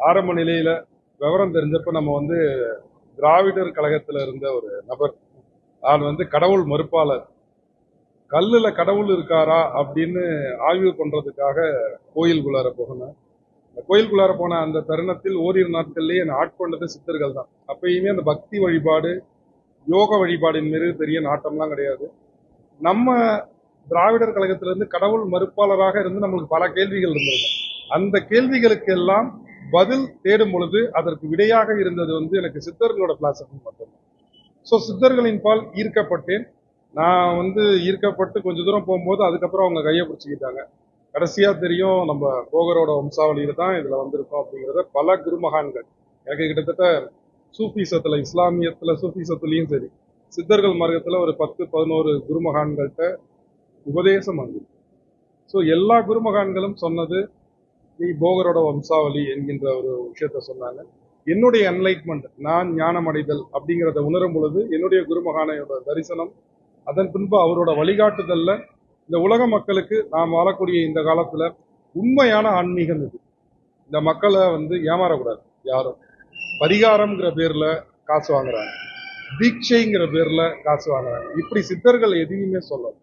ஆரம்ப நிலையில விவரம் தெரிஞ்சப்ப நம்ம வந்து திராவிடர் கழகத்துல இருந்த ஒரு நபர். நான் வந்து கடவுள் மறுப்பாளர். கல்லுல கடவுள் இருக்காரா அப்படின்னு ஆய்வு பண்றதுக்காக கோயிலுக்குள்ளார போகணும். அந்த கோயிலுக்குள்ளார போன அந்த தருணத்தில் ஓரிரு நாட்கள்லயே என்னை ஆட்கொண்டது சித்தர்கள் தான். அப்பயுமே அந்த பக்தி வழிபாடு, யோக வழிபாடின் மீது பெரிய நாட்டம்லாம் கிடையாது. நம்ம திராவிடர் கழகத்திலிருந்து கடவுள் மறுப்பாளராக இருந்து நம்மளுக்கு பல கேள்விகள் இருந்திருக்கும். அந்த கேள்விகளுக்கு எல்லாம் பதில் தேடும் பொழுது அதற்கு விடையாக இருந்தது வந்து எனக்கு சித்தர்களோட பிலாசபி மட்டும்தான். ஸோ சித்தர்களின் பால் ஈர்க்கப்பட்டேன். நான் வந்து ஈர்க்கப்பட்டு கொஞ்ச தூரம் போகும்போது அதுக்கப்புறம் அவங்க கையை பிடிச்சிக்கிட்டாங்க. கடைசியா தெரியும் நம்ம போகரோட வம்சாவளியில தான் இதுல வந்திருக்கோம் அப்படிங்கிறத பல குருமகான்கள் எனக்கு கிட்டத்தட்ட சூஃபிசத்துல, இஸ்லாமியத்துல சூஃபிசத்துலயும் சரி, சித்தர்கள் மார்க்கத்துல ஒரு 10-11 குருமகான்கள்ட்ட உபதேசம் வந்தது. ஸோ எல்லா குருமகான்களும் சொன்னது நீ போகரோட வம்சாவளி என்கின்ற ஒரு விஷயத்த சொன்னாங்க. என்னுடைய என்லைட்மெண்ட், நான் ஞானம் அடைதல் அப்படிங்கிறத உணரும் பொழுது என்னுடைய குருமகானையோட தரிசனம், அதன் பின்பு அவரோட வழிகாட்டுதல்ல இந்த உலக மக்களுக்கு நாம் வாழக்கூடிய இந்த காலத்துல உண்மையான ஆன்மீகம் இது. இந்த மக்களை வந்து ஏமாறக்கூடாது யாரும். பரிகாரம்ங்கிற பேர்ல காசு வாங்குறாங்க, தீட்சைங்கிற பேர்ல காசு வாங்குறாங்க. இப்படி சித்தர்கள் எதையுமே சொல்லல.